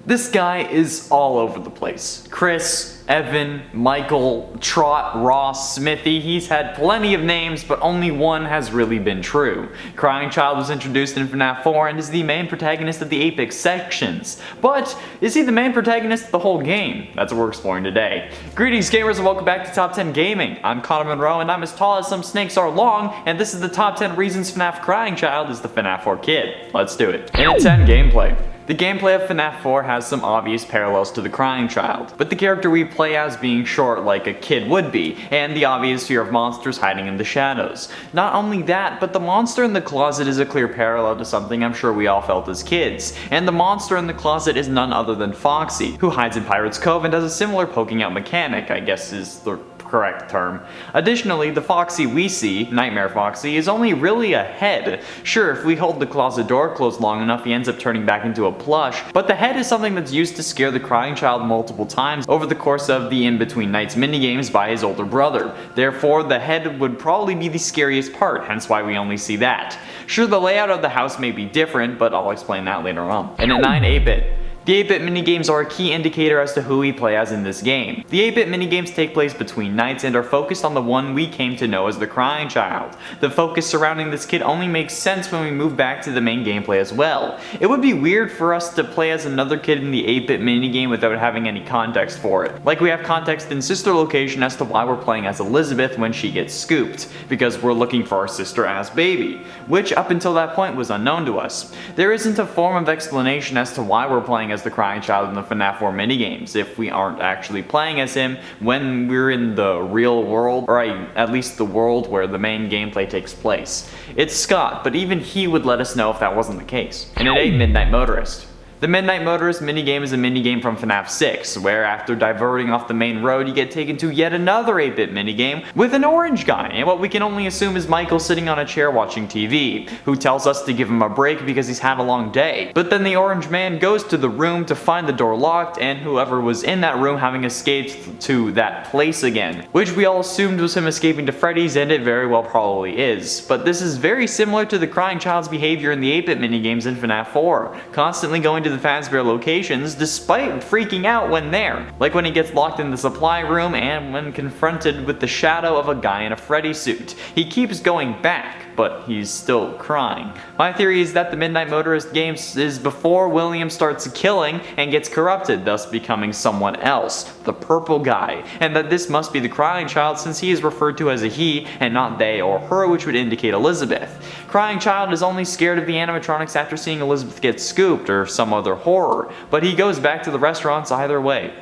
This guy is all over the place. Chris, Evan, Michael, Trott, Ross, Smithy, he's had plenty of names, but only one has really been true. Crying Child was introduced in FNAF 4 and is the main protagonist of the Apex sections. But is he the main protagonist of the whole game? That's what we're exploring today. Greetings gamers and welcome back to Top 10 Gaming. I'm Connor Monroe and I'm as tall as some snakes are long, and this is the top 10 reasons FNAF Crying Child is the FNAF 4 kid. Let's do it. In at 10, gameplay. The gameplay of FNAF 4 has some obvious parallels to the Crying Child, with the character we play as being short like a kid would be, and the obvious fear of monsters hiding in the shadows. Not only that, but the monster in the closet is a clear parallel to something I'm sure we all felt as kids, and the monster in the closet is none other than Foxy, who hides in Pirate's Cove and does a similar poking out mechanic, I guess is the correct term. Additionally, the Foxy we see, Nightmare Foxy, is only really a head. Sure, if we hold the closet door closed long enough, he ends up turning back into a plush, but the head is something that's used to scare the Crying Child multiple times over the course of the In-Between Nights minigames by his older brother. Therefore, the head would probably be the scariest part, hence why we only see that. Sure, the layout of the house may be different, but I'll explain that later on. And at 9, 8-bit. The 8-bit minigames are a key indicator as to who we play as in this game. The 8-bit minigames take place between nights and are focused on the one we came to know as the Crying Child. The focus surrounding this kid only makes sense when we move back to the main gameplay as well. It would be weird for us to play as another kid in the 8-bit minigame without having any context for it. Like we have context in Sister Location as to why we're playing as Elizabeth when she gets scooped, because we're looking for our sister as baby, which up until that point was unknown to us. There isn't a form of explanation as to why we're playing as the Crying Child in the FNAF 4 minigames if we aren't actually playing as him when we're in the real world, or at least the world where the main gameplay takes place. It's Scott, but even he would let us know if that wasn't the case. And at 8, Midnight Motorist. The Midnight Motorist minigame is a minigame from FNAF 6, where after diverting off the main road you get taken to yet another 8-bit minigame with an orange guy, and what we can only assume is Michael sitting on a chair watching TV, who tells us to give him a break because he's had a long day. But then the orange man goes to the room to find the door locked and whoever was in that room having escaped to that place again, which we all assumed was him escaping to Freddy's, and it very well probably is. But this is very similar to the Crying Child's behavior in the 8-bit minigames in FNAF 4, constantly going to the Fazbear locations despite freaking out when there, like when he gets locked in the supply room and when confronted with the shadow of a guy in a Freddy suit. He keeps going back, but he's still crying. My theory is that the Midnight Motorist games is before William starts killing and gets corrupted, thus becoming someone else, the purple guy, and that this must be the Crying Child since he is referred to as a he and not they or her, which would indicate Elizabeth. Crying Child is only scared of the animatronics after seeing Elizabeth get scooped or some other horror, but he goes back to the restaurants either way,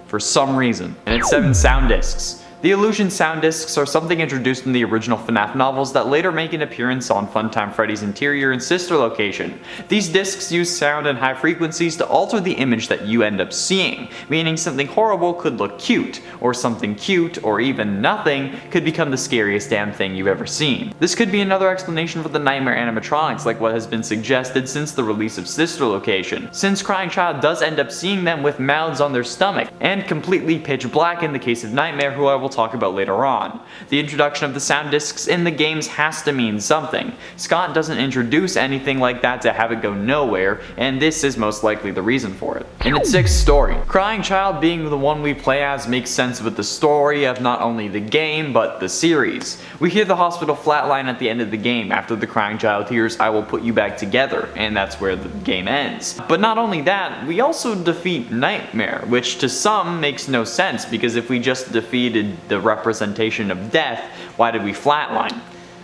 for some reason. And it's 7, sound discs. The Illusion sound discs are something introduced in the original FNAF novels that later make an appearance on Funtime Freddy's interior and Sister Location. These discs use sound and high frequencies to alter the image that you end up seeing, meaning something horrible could look cute, or something cute, or even nothing, could become the scariest damn thing you've ever seen. This could be another explanation for the nightmare animatronics like what has been suggested since the release of Sister Location, since Crying Child does end up seeing them with mouths on their stomach, and completely pitch black in the case of Nightmare, who I will talk about later on. The introduction of the sound discs in the games has to mean something. Scott doesn't introduce anything like that to have it go nowhere, and this is most likely the reason for it. And it's 6, story. Crying Child being the one we play as makes sense with the story of not only the game, but the series. We hear the hospital flatline at the end of the game after the Crying Child hears "I will put you back together," and that's where the game ends. But not only that, we also defeat Nightmare, which to some makes no sense because if we just defeated the representation of death, why did we flatline?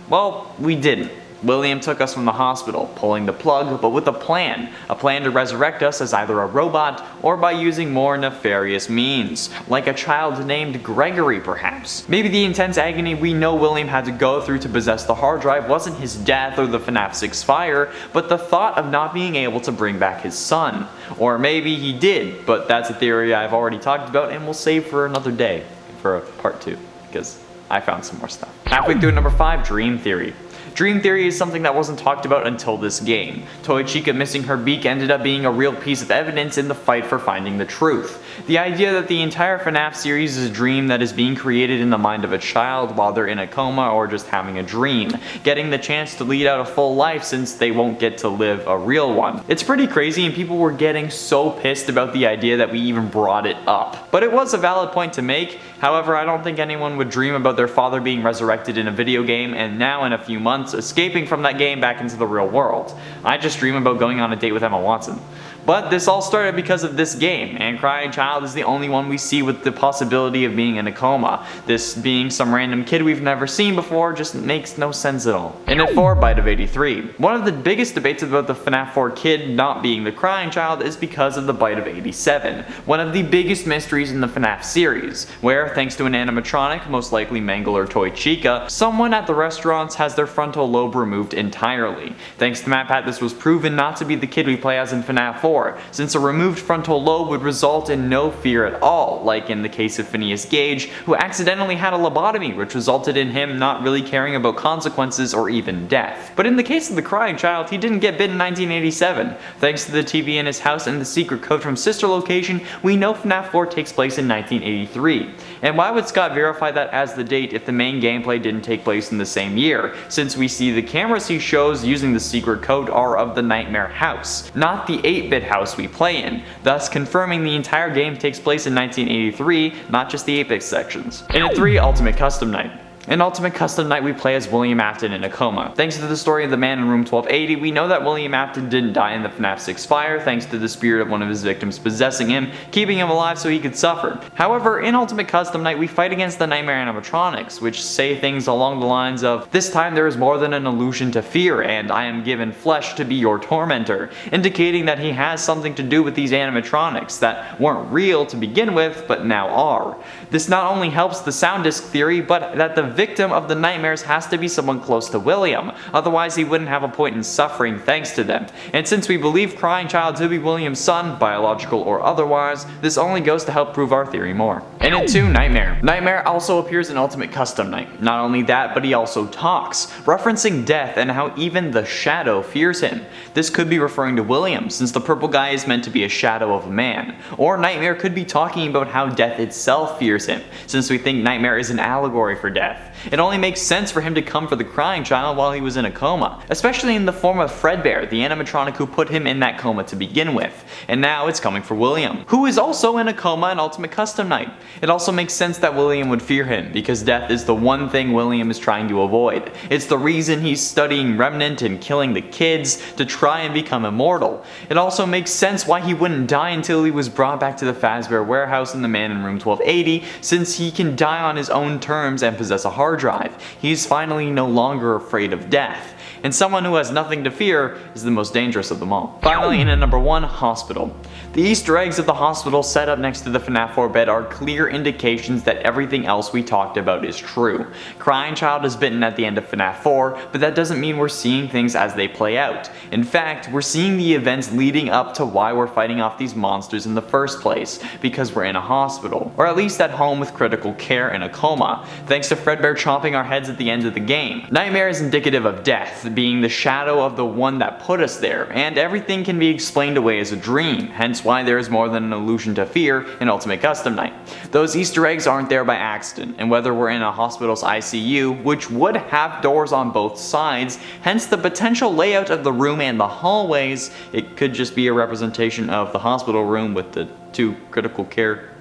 Well, we didn't. William took us from the hospital, pulling the plug, but with a plan to resurrect us as either a robot or by using more nefarious means, like a child named Gregory perhaps. Maybe the intense agony we know William had to go through to possess the hard drive wasn't his death or the FNAF 6 fire, but the thought of not being able to bring back his son. Or maybe he did, but that's a theory I've already talked about and we'll save for another day, for a part 2, because I found some more stuff. Halfway through number 5, Dream Theory. Dream theory is something that wasn't talked about until this game. Toy Chica missing her beak ended up being a real piece of evidence in the fight for finding the truth. The idea that the entire FNAF series is a dream that is being created in the mind of a child while they're in a coma or just having a dream, getting the chance to lead out a full life since they won't get to live a real one. It's pretty crazy, and people were getting so pissed about the idea that we even brought it up. But it was a valid point to make. However, I don't think anyone would dream about their father being resurrected in a video game and now in a few months escaping from that game back into the real world. I just dream about going on a date with Emma Watson. But this all started because of this game, and Crying Child is the only one we see with the possibility of being in a coma. This being some random kid we've never seen before just makes no sense at all. And at 4, Bite of 83. One of the biggest debates about the FNAF 4 kid not being the Crying Child is because of the Bite of 87, one of the biggest mysteries in the FNAF series, where, thanks to an animatronic, most likely Mangle or Toy Chica, someone at the restaurants has their frontal lobe removed entirely. Thanks to MatPat, this was proven not to be the kid we play as in FNAF 4, since a removed frontal lobe would result in no fear at all, like in the case of Phineas Gage, who accidentally had a lobotomy, which resulted in him not really caring about consequences or even death. But in the case of the Crying Child, he didn't get bit in 1987. Thanks to the TV in his house and the secret code from Sister Location, we know FNAF 4 takes place in 1983. And why would Scott verify that as the date if the main gameplay didn't take place in the same year, since we see the cameras he shows using the secret code are of the Nightmare house, not the 8-bit house we play in, thus confirming the entire game takes place in 1983, not just the 8-bit sections. And at 3, Ultimate Custom Night. In Ultimate Custom Night, we play as William Afton in a coma. Thanks to the story of the man in room 1280, we know that William Afton didn't die in the FNAF 6 fire thanks to the spirit of one of his victims possessing him, keeping him alive so he could suffer. However, in Ultimate Custom Night, we fight against the Nightmare animatronics, which say things along the lines of, "This time there is more than an illusion to fear, and I am given flesh to be your tormentor," indicating that he has something to do with these animatronics that weren't real to begin with, but now are. This not only helps the sound disc theory, but that the victim of the nightmares has to be someone close to William, otherwise he wouldn't have a point in suffering thanks to them. And since we believe Crying Child to be William's son, biological or otherwise, this only goes to help prove our theory more. And in 2, Nightmare. Nightmare also appears in Ultimate Custom Night. Not only that, but he also talks, referencing death and how even the shadow fears him. This could be referring to William, since the purple guy is meant to be a shadow of a man. Or Nightmare could be talking about how death itself fears him, since we think Nightmare is an allegory for death. It only makes sense for him to come for the Crying Child while he was in a coma, especially in the form of Fredbear, the animatronic who put him in that coma to begin with. And now it's coming for William, who is also in a coma in Ultimate Custom Night. It also makes sense that William would fear him, because death is the one thing William is trying to avoid. It's the reason he's studying Remnant and killing the kids to try and become immortal. It also makes sense why he wouldn't die until he was brought back to the Fazbear warehouse in the man in room 1280, since he can die on his own terms and possess a hard drive. He's finally no longer afraid of death. And someone who has nothing to fear is the most dangerous of them all. Finally, in at number 1, Hospital. The Easter eggs of the hospital set up next to the FNAF 4 bed are clear indications that everything else we talked about is true. Crying Child is bitten at the end of FNAF 4, but that doesn't mean we're seeing things as they play out. In fact, we're seeing the events leading up to why we're fighting off these monsters in the first place, because we're in a hospital, or at least at home with critical care in a coma, thanks to Fredbear chomping our heads at the end of the game. Nightmare is indicative of death, being the shadow of the one that put us there, and everything can be explained away as a dream, hence why there is more than an illusion to fear in Ultimate Custom Night. Those Easter eggs aren't there by accident, and whether we're in a hospital's ICU, which would have doors on both sides, hence the potential layout of the room and the hallways, it could just be a representation of the hospital room with the 2 critical care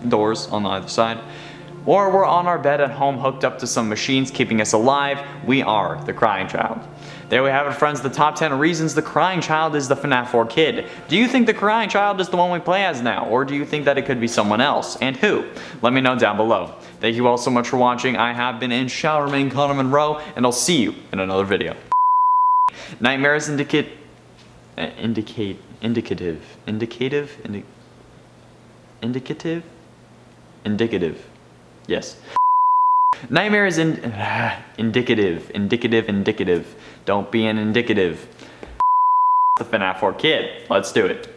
doors on either side. Or we're on our bed at home hooked up to some machines keeping us alive, we are the Crying Child. There we have it, friends, the top 10 reasons the Crying Child is the FNAF 4 kid. Do you think the Crying Child is the one we play as now, or do you think that it could be someone else, and who? Let me know down below. Thank you all so much for watching. I have been in shall remain Connor Monroe, and I'll see you in another video. Nightmares indicative, yes. Nightmare is indicative. Don't be an indicative. The FNAF 4 kid. Let's do it.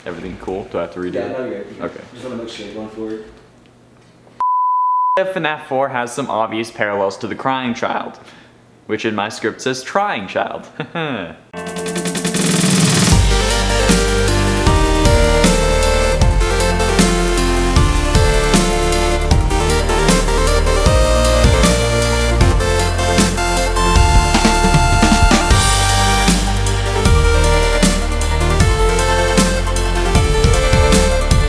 Everything cool? Do I have to redo it? Yeah, no, you're good. Okay. Just want to make sure you're going for it. FNAF 4 has some obvious parallels to the crying child, which in my script says trying child.